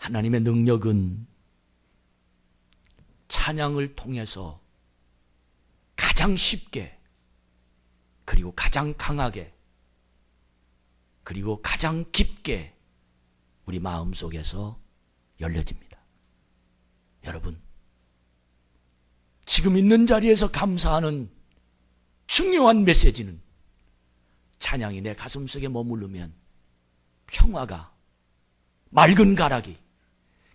하나님의 능력은 찬양을 통해서 가장 쉽게, 그리고 가장 강하게, 그리고 가장 깊게 우리 마음속에서 열려집니다. 여러분, 지금 있는 자리에서 감사하는 중요한 메시지는 찬양이 내 가슴속에 머무르면 평화가, 맑은 가락이,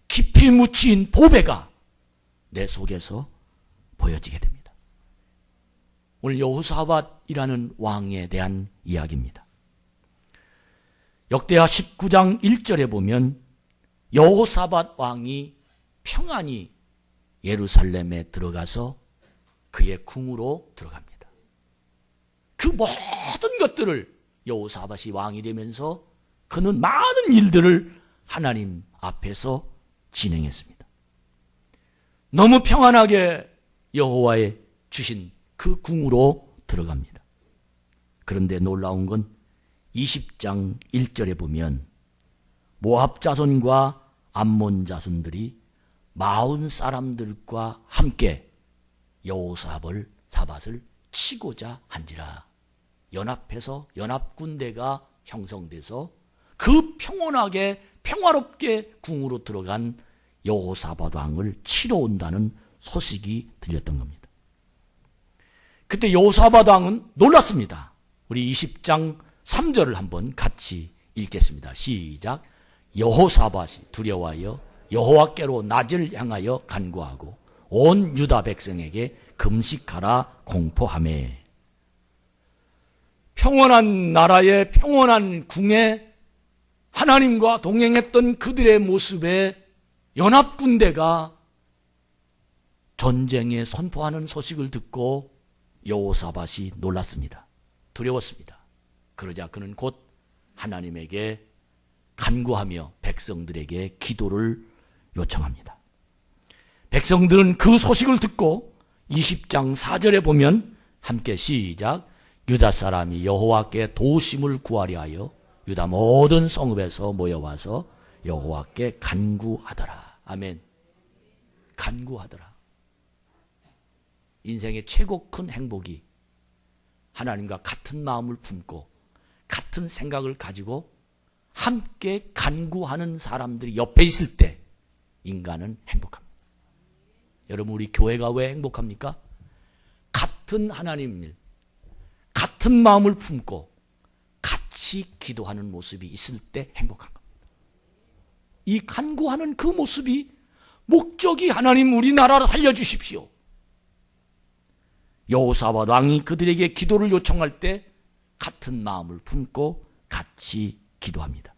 깊이 묻힌 보배가 내 속에서 보여지게 됩니다. 오늘 여호사밧이라는 왕에 대한 이야기입니다. 역대하 19장 1절에 보면 여호사밧 왕이 평안히 예루살렘에 들어가서 그의 궁으로 들어갑니다. 그 모든 것들을 여호사밧이 왕이 되면서 그는 많은 일들을 하나님 앞에서 진행했습니다. 너무 평안하게 여호와의 주신 그 궁으로 들어갑니다. 그런데 놀라운 건 20장 1절에 보면 모압 자손과 암몬 자손들이 40 사람들과 함께 여호사밧을 치고자 한지라. 연합해서 연합군대가 형성돼서 그 평온하게 평화롭게 궁으로 들어간 여호사밧 왕을 치러 온다는 소식이 들렸던 겁니다. 그때 여호사밧 왕은 놀랐습니다. 우리 20장 3절을 한번 같이 읽겠습니다. 시작. 여호사밧이 두려워하여 여호와께로 낮을 향하여 간구하고 온 유다 백성에게 금식하라 공포하매. 평온한 나라의 평온한 궁에 하나님과 동행했던 그들의 모습에 연합군대가 전쟁에 선포하는 소식을 듣고 여호사밧이 놀랐습니다. 두려웠습니다. 그러자 그는 곧 하나님에게 간구하며 백성들에게 기도를 요청합니다. 백성들은 그 소식을 듣고 20장 4절에 보면 함께 시작. 유다 사람이 여호와께 도우심을 구하려 하여 유다 모든 성읍에서 모여와서 여호와께 간구하더라. 아멘. 간구하더라. 인생의 최고 큰 행복이 하나님과 같은 마음을 품고 같은 생각을 가지고 함께 간구하는 사람들이 옆에 있을 때 인간은 행복합니다. 여러분, 우리 교회가 왜 행복합니까? 같은 하나님 일, 같은 마음을 품고 같이 기도하는 모습이 있을 때 행복한 겁니다. 이 간구하는 그 모습이 목적이 하나님 우리나라를 살려주십시오. 여호사밧 왕이 그들에게 기도를 요청할 때 같은 마음을 품고 같이 기도합니다.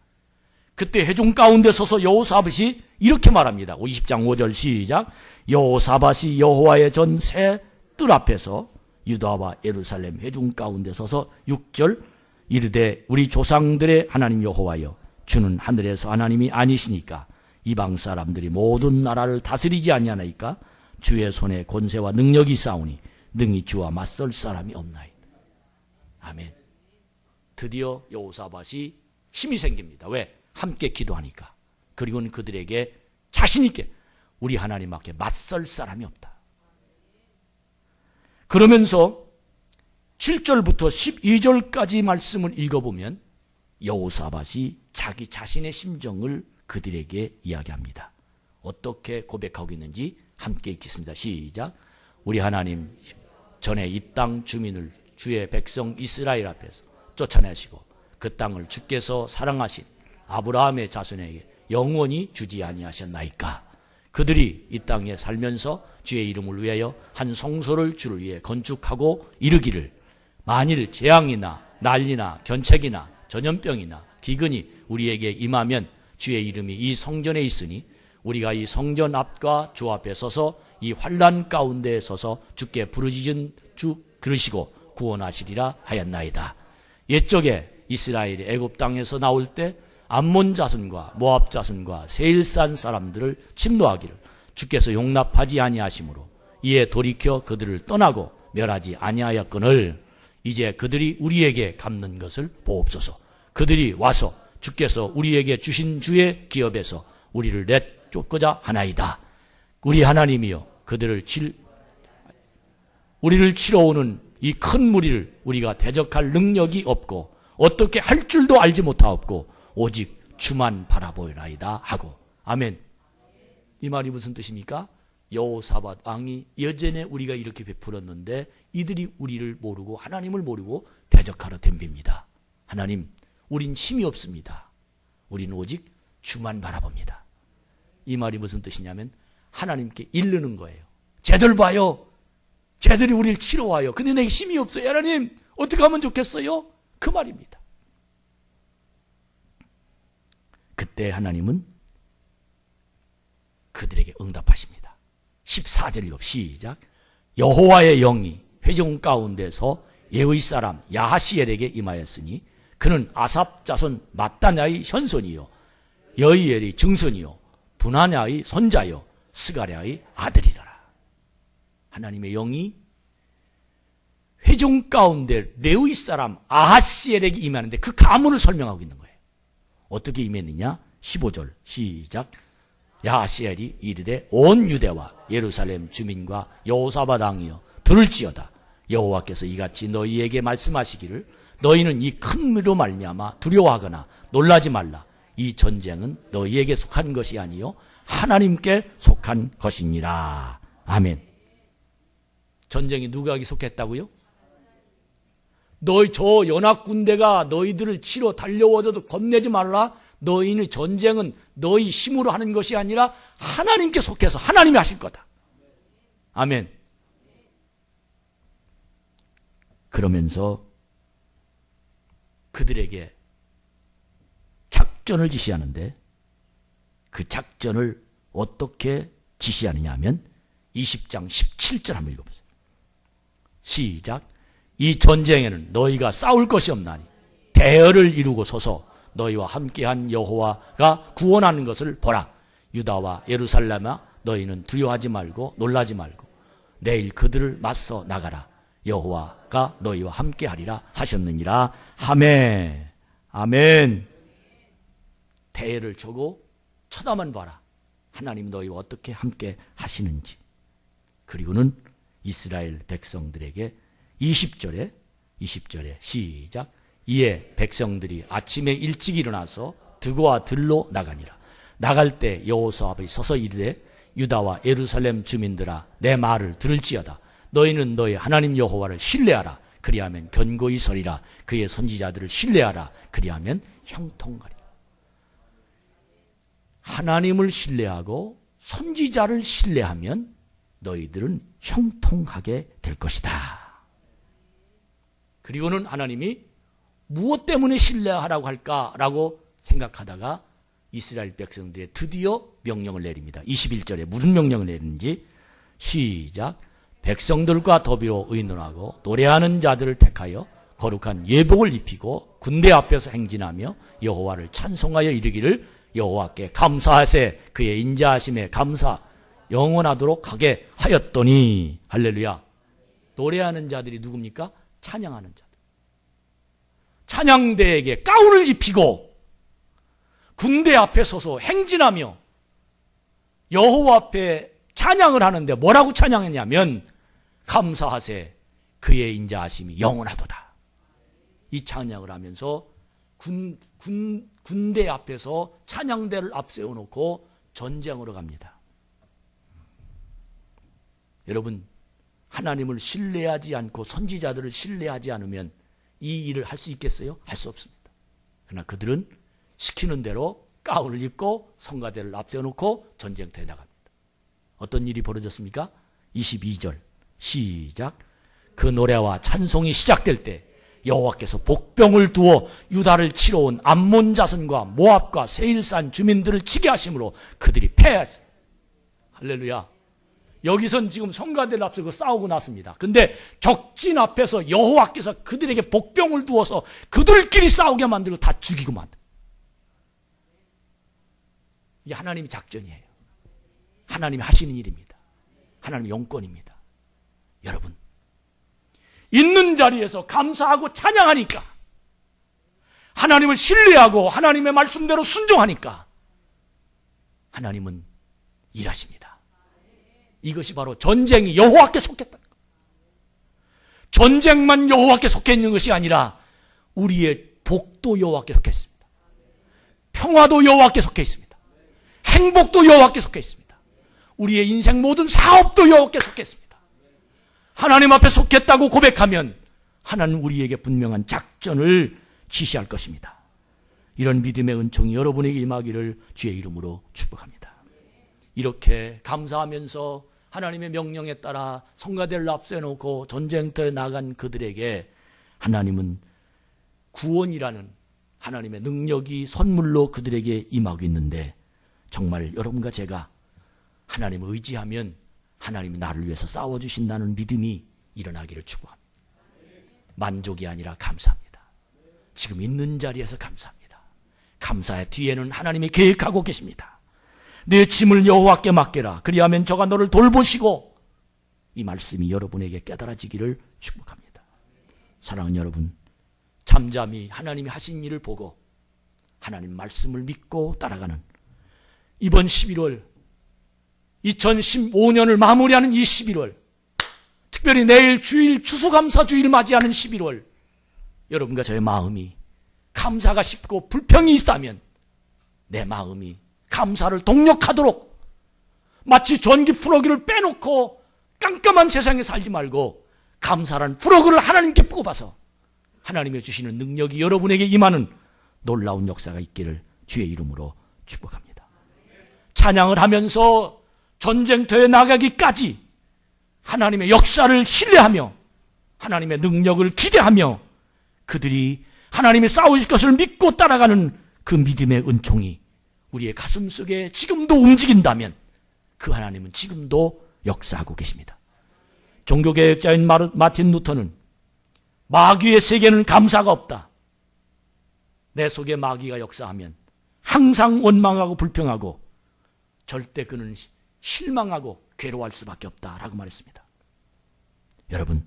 그때 회중 가운데 서서 여호사밧이 이렇게 말합니다. 20장 5절 시작. 여호사밧이 여호와의 전 새 뜰 앞에서 유다와 예루살렘 회중 가운데 서서 6절 이르되 우리 조상들의 하나님 여호와여 주는 하늘에서 하나님이 아니시니까 이방 사람들이 모든 나라를 다스리지 아니하나이까 주의 손에 권세와 능력이 있사오니 능히 주와 맞설 사람이 없나이다. 아멘. 드디어 여호사밧이 힘이 생깁니다. 왜? 함께 기도하니까. 그리고는 그들에게 자신 있게 우리 하나님 앞에 맞설 사람이 없다. 그러면서 7절부터 12절까지 말씀을 읽어보면 여호사밧이 자기 자신의 심정을 그들에게 이야기합니다. 어떻게 고백하고 있는지 함께 읽겠습니다. 시작. 우리 하나님 전에 이 땅 주민을 주의 백성 이스라엘 앞에서 쫓아내시고 그 땅을 주께서 사랑하신 아브라함의 자손에게 영원히 주지 아니하셨나이까. 그들이 이 땅에 살면서 주의 이름을 위하여 한 성소를 주를 위해 건축하고 이르기를 만일 재앙이나 난리나 견책이나 전염병이나 기근이 우리에게 임하면 주의 이름이 이 성전에 있으니 우리가 이 성전 앞과 주 앞에 서서 이 환난 가운데에 서서 주께 부르짖은 주 그러시고 구원하시리라 하였나이다. 옛적에 이스라엘이 애굽 땅에서 나올 때 암몬 자손과 모압 자손과 세일산 사람들을 침노하기를 주께서 용납하지 아니하심으로 이에 돌이켜 그들을 떠나고 멸하지 아니하였거늘 이제 그들이 우리에게 갚는 것을 보옵소서. 그들이 와서 주께서 우리에게 주신 주의 기업에서 우리를 내쫓고자 하나이다. 우리 하나님이여 우리를 치러오는 이 큰 무리를 우리가 대적할 능력이 없고 어떻게 할 줄도 알지 못하옵고 오직 주만 바라보이나이다 하고. 아멘. 이 말이 무슨 뜻입니까? 여호사밧 왕이 여전에 우리가 이렇게 베풀었는데 이들이 우리를 모르고 하나님을 모르고 대적하러 덤빕니다. 하나님, 우린 힘이 없습니다. 우리는 오직 주만 바라봅니다. 이 말이 무슨 뜻이냐면 하나님께 이르는 거예요. 쟤들 봐요. 쟤들이 우리를 치러 와요. 근데 내게 힘이 없어요. 하나님, 어떻게 하면 좋겠어요? 그 말입니다. 그때 하나님은 그들에게 응답하십니다. 14절 읽어 시작. 여호와의 영이 회중 가운데서 예의 사람 야하시엘에게 임하였으니 그는 아삽 자손 마따냐의 현손이요 여이엘의 증손이요 분하냐의 손자요 스가랴의 아들이더라. 하나님의 영이 회중 가운데 레위 사람 아하시엘에게 임하는데 그 가문을 설명하고 있는 거예요. 어떻게 임했느냐? 15절 시작. 야하시엘이 이르되 온 유대와 예루살렘 주민과 여호사밧 왕이여 들을지어다. 여호와께서 이같이 너희에게 말씀하시기를 너희는 이 큰 무리로 말미암아 두려워하거나 놀라지 말라. 이 전쟁은 너희에게 속한 것이 아니요 하나님께 속한 것이니라. 아멘. 전쟁이 누구에게 속했다고요? 너희 저 연합군대가 너희들을 치러 달려오더라도 겁내지 말라. 너희는 전쟁은 너희 힘으로 하는 것이 아니라 하나님께 속해서 하나님이 하실 거다. 아멘. 그러면서 그들에게 작전을 지시하는데 그 작전을 어떻게 지시하느냐 하면 20장 17절 한번 읽어보세요. 시작. 이 전쟁에는 너희가 싸울 것이 없나니 대열을 이루고 서서 너희와 함께한 여호와가 구원하는 것을 보라. 유다와 예루살렘아 너희는 두려워하지 말고 놀라지 말고 내일 그들을 맞서 나가라. 여호와가 너희와 함께하리라 하셨느니라. 아멘. 아멘. 대열을 쳐고 쳐다만 봐라. 하나님 너희와 어떻게 함께 하시는지. 그리고는 이스라엘 백성들에게 20절에 시작. 이에 백성들이 아침에 일찍 일어나서 드고와 들로 나가니라. 나갈 때 여호사밧이 서서 이르되 유다와 예루살렘 주민들아 내 말을 들을지어다. 너희는 너희 하나님 여호와를 신뢰하라. 그리하면 견고히 서리라. 그의 선지자들을 신뢰하라. 그리하면 형통하리라. 하나님을 신뢰하고 선지자를 신뢰하면 너희들은 형통하게 될 것이다. 그리고는 하나님이 무엇 때문에 신뢰하라고 할까라고 생각하다가 이스라엘 백성들의 드디어 명령을 내립니다. 21절에 무슨 명령을 내리는지 시작. 백성들과 더불어 의논하고 노래하는 자들을 택하여 거룩한 예복을 입히고 군대 앞에서 행진하며 여호와를 찬송하여 이르기를 여호와께 감사하세. 그의 인자하심에 감사 영원하도록 하게 하였더니. 할렐루야. 노래하는 자들이 누굽니까? 찬양하는 자들. 찬양대에게 가운을 입히고 군대 앞에 서서 행진하며 여호와 앞에 찬양을 하는데 뭐라고 찬양했냐면 감사하세. 그의 인자하심이 영원하도다. 이 찬양을 하면서 군대 앞에서 찬양대를 앞세워놓고 전쟁으로 갑니다. 여러분, 하나님을 신뢰하지 않고 선지자들을 신뢰하지 않으면 이 일을 할 수 있겠어요? 할 수 없습니다. 그러나 그들은 시키는 대로 가운을 입고 성가대를 앞세워놓고 전쟁터에 나갑니다. 어떤 일이 벌어졌습니까? 22절 시작. 그 노래와 찬송이 시작될 때 여호와께서 복병을 두어 유다를 치러 온 암몬 자손과 모압과 세일산 주민들을 치게 하심으로 그들이 패했어요. 할렐루야. 여기선 지금 성가대를 앞서고 싸우고 났습니다. 근데 적진 앞에서 여호와께서 그들에게 복병을 두어서 그들끼리 싸우게 만들고 다 죽이고 만들. 이게 하나님의 작전이에요. 하나님이 하시는 일입니다. 하나님의 용건입니다. 여러분, 있는 자리에서 감사하고 찬양하니까, 하나님을 신뢰하고 하나님의 말씀대로 순종하니까 하나님은 일하십니다. 이것이 바로 전쟁이 여호와께 속했다는 것. 전쟁만 여호와께 속해 있는 것이 아니라 우리의 복도 여호와께 속해 있습니다. 평화도 여호와께 속해 있습니다. 행복도 여호와께 속해 있습니다. 우리의 인생 모든 사업도 여호와께 속해 있습니다. 하나님 앞에 속했다고 고백하면 하나님 우리에게 분명한 작전을 지시할 것입니다. 이런 믿음의 은총이 여러분에게 임하기를 주의 이름으로 축복합니다. 이렇게 감사하면서 하나님의 명령에 따라 성가대를 앞세워놓고 전쟁터에 나간 그들에게 하나님은 구원이라는 하나님의 능력이 선물로 그들에게 임하고 있는데, 정말 여러분과 제가 하나님을 의지하면 하나님이 나를 위해서 싸워주신다는 믿음이 일어나기를 축복합니다. 만족이 아니라 감사합니다. 지금 있는 자리에서 감사합니다. 감사의 뒤에는 하나님이 계획하고 계십니다. 내 짐을 여호와께 맡겨라. 그리하면 저가 너를 돌보시고. 이 말씀이 여러분에게 깨달아지기를 축복합니다. 사랑하는 여러분, 잠잠히 하나님이 하신 일을 보고 하나님 말씀을 믿고 따라가는 이번 11월 2015년을 마무리하는 이 11월, 특별히 내일 주일 추수감사주일 맞이하는 11월, 여러분과 저의 마음이 감사가 쉽고 불평이 있다면 내 마음이 감사를 동력하도록, 마치 전기 플러그를 빼놓고 깜깜한 세상에 살지 말고 감사라는 플러그를 하나님께 뽑아서 하나님이 주시는 능력이 여러분에게 임하는 놀라운 역사가 있기를 주의 이름으로 축복합니다. 찬양을 하면서 전쟁터에 나가기까지 하나님의 역사를 신뢰하며 하나님의 능력을 기대하며 그들이 하나님이 싸우실 것을 믿고 따라가는 그 믿음의 은총이 우리의 가슴 속에 지금도 움직인다면 그 하나님은 지금도 역사하고 계십니다. 종교개혁자인 마틴 루터는 마귀의 세계는 감사가 없다. 내 속에 마귀가 역사하면 항상 원망하고 불평하고 절대 그는 실망하고 괴로워할 수밖에 없다라고 말했습니다. 여러분,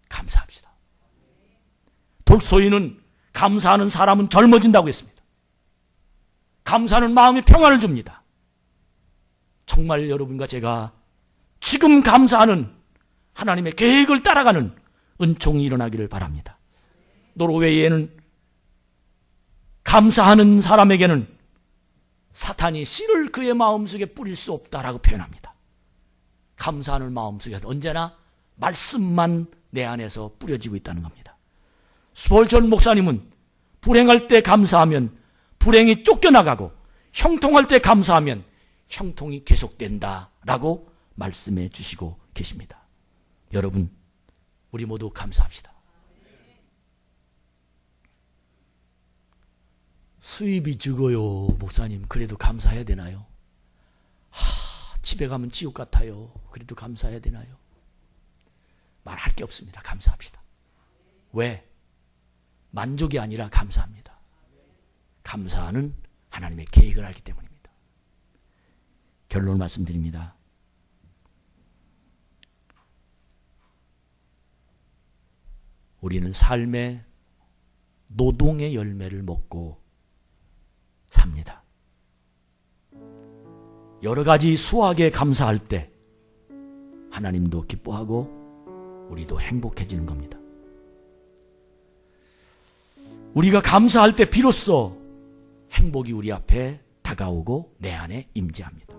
감사합시다. 돌소이는 감사하는 사람은 젊어진다고 했습니다. 감사는 마음에 평안을 줍니다. 정말 여러분과 제가 지금 감사하는 하나님의 계획을 따라가는 은총이 일어나기를 바랍니다. 노르웨이에는 감사하는 사람에게는 사탄이 씨를 그의 마음속에 뿌릴 수 없다라고 표현합니다. 감사하는 마음속에 언제나 말씀만 내 안에서 뿌려지고 있다는 겁니다. 스폴전 목사님은 불행할 때 감사하면 불행이 쫓겨나가고 형통할 때 감사하면 형통이 계속된다라고 말씀해 주시고 계십니다. 여러분, 우리 모두 감사합시다. 수입이 적어요. 목사님, 그래도 감사해야 되나요? 집에 가면 지옥 같아요. 그래도 감사해야 되나요? 말할 게 없습니다. 감사합시다. 왜? 만족이 아니라 감사합니다. 감사하는 하나님의 계획을 알기 때문입니다. 결론을 말씀드립니다. 우리는 삶의 노동의 열매를 먹고 삽니다. 여러 가지 수확에 감사할 때 하나님도 기뻐하고 우리도 행복해지는 겁니다. 우리가 감사할 때 비로소 행복이 우리 앞에 다가오고 내 안에 임재합니다.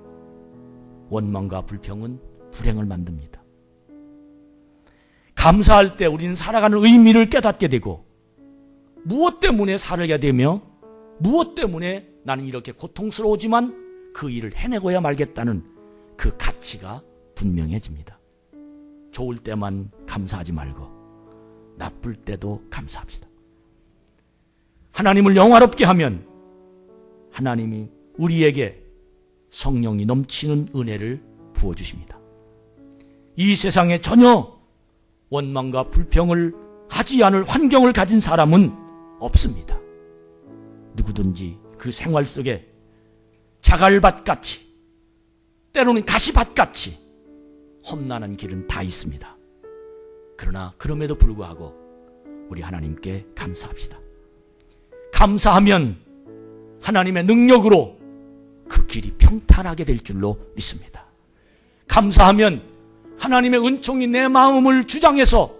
원망과 불평은 불행을 만듭니다. 감사할 때 우리는 살아가는 의미를 깨닫게 되고, 무엇 때문에 살아야 되며 무엇 때문에 나는 이렇게 고통스러우지만 그 일을 해내고야 말겠다는 그 가치가 분명해집니다. 좋을 때만 감사하지 말고 나쁠 때도 감사합시다. 하나님을 영화롭게 하면 하나님이 우리에게 성령이 넘치는 은혜를 부어주십니다. 이 세상에 전혀 원망과 불평을 하지 않을 환경을 가진 사람은 없습니다. 누구든지 그 생활 속에 자갈밭같이, 때로는 가시밭같이 험난한 길은 다 있습니다. 그러나 그럼에도 불구하고 우리 하나님께 감사합시다. 감사하면 하나님의 능력으로 그 길이 평탄하게 될 줄로 믿습니다. 감사하면 하나님의 은총이 내 마음을 주장해서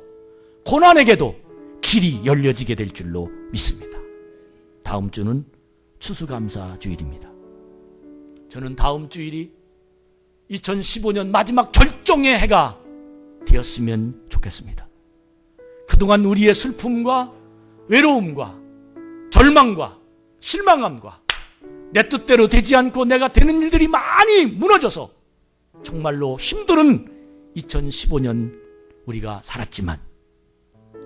고난에게도 길이 열려지게 될 줄로 믿습니다. 다음 주는 추수감사 주일입니다. 저는 다음 주일이 2015년 마지막 결정의 해가 되었으면 좋겠습니다. 그동안 우리의 슬픔과 외로움과 절망과 실망함과 내 뜻대로 되지 않고 내가 되는 일들이 많이 무너져서 정말로 힘든 2015년 우리가 살았지만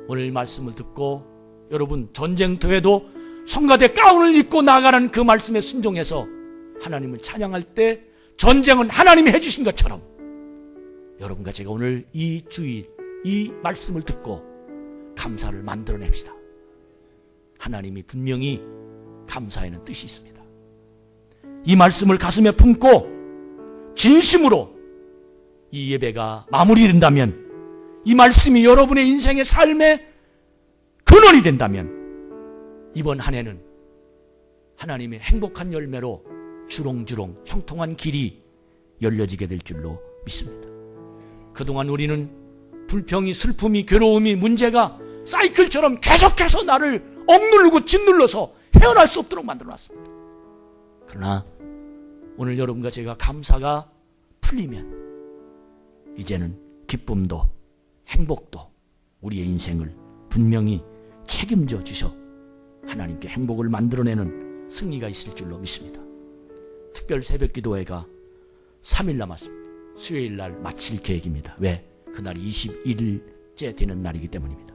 오늘 말씀을 듣고 여러분 전쟁터에도 성가대 가운을 입고 나가는 그 말씀에 순종해서 하나님을 찬양할 때 전쟁은 하나님이 해주신 것처럼 여러분과 제가 오늘 이 주일 이 말씀을 듣고 감사를 만들어냅시다. 하나님이 분명히 감사에는 뜻이 있습니다. 이 말씀을 가슴에 품고 진심으로 이 예배가 마무리된다면, 이 말씀이 여러분의 인생의 삶의 근원이 된다면 이번 한 해는 하나님의 행복한 열매로 주렁주렁 형통한 길이 열려지게 될 줄로 믿습니다. 그동안 우리는 불평이, 슬픔이, 괴로움이, 문제가 사이클처럼 계속해서 나를 억누르고 짓눌러서 헤어날 수 없도록 만들어놨습니다. 그러나 오늘 여러분과 제가 감사가 풀리면 이제는 기쁨도 행복도 우리의 인생을 분명히 책임져 주셔 하나님께 행복을 만들어내는 승리가 있을 줄로 믿습니다. 특별 새벽 기도회가 3일 남았습니다. 수요일 날 마칠 계획입니다. 왜? 그날이 21일째 되는 날이기 때문입니다.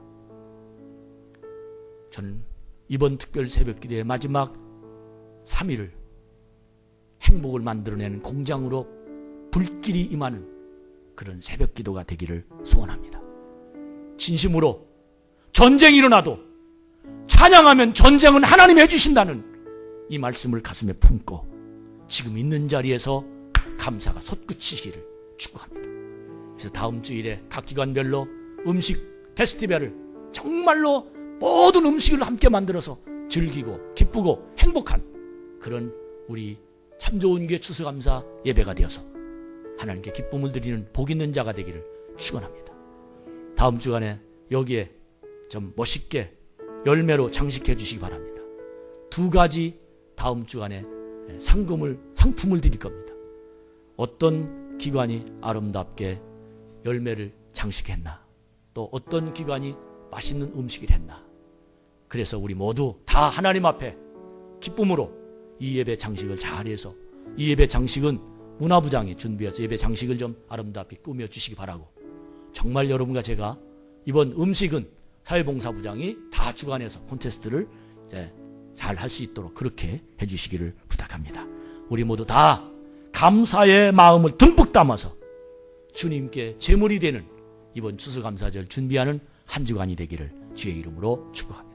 저는 이번 특별 새벽 기도회 마지막 3일을 행복을 만들어내는 공장으로 불길이 임하는 그런 새벽 기도가 되기를 소원합니다. 진심으로 전쟁이 일어나도 찬양하면 전쟁은 하나님이 해주신다는 이 말씀을 가슴에 품고 지금 있는 자리에서 감사가 솟구치기를 축복합니다. 그래서 다음 주일에 각 기관별로 음식 페스티벌을 정말로 모든 음식을 함께 만들어서 즐기고 기쁘고 행복한 그런 우리 참 좋은 교회 추수감사 예배가 되어서 하나님께 기쁨을 드리는 복 있는 자가 되기를 축원합니다. 다음 주간에 여기에 좀 멋있게 열매로 장식해 주시기 바랍니다. 2가지 다음 주간에 상품을 드릴 겁니다. 어떤 기관이 아름답게 열매를 장식했나, 또 어떤 기관이 맛있는 음식을 했나. 그래서 우리 모두 다 하나님 앞에 기쁨으로 이 예배 장식을 잘해서, 이 예배 장식은 문화부장이 준비해서 예배 장식을 좀 아름답게 꾸며주시기 바라고, 정말 여러분과 제가 이번 음식은 사회봉사부장이 다 주관해서 콘테스트를 잘 할 수 있도록 그렇게 해주시기를 부탁합니다. 우리 모두 다 감사의 마음을 듬뿍 담아서 주님께 제물이 되는 이번 추수감사절 준비하는 한 주간이 되기를 주의 이름으로 축복합니다.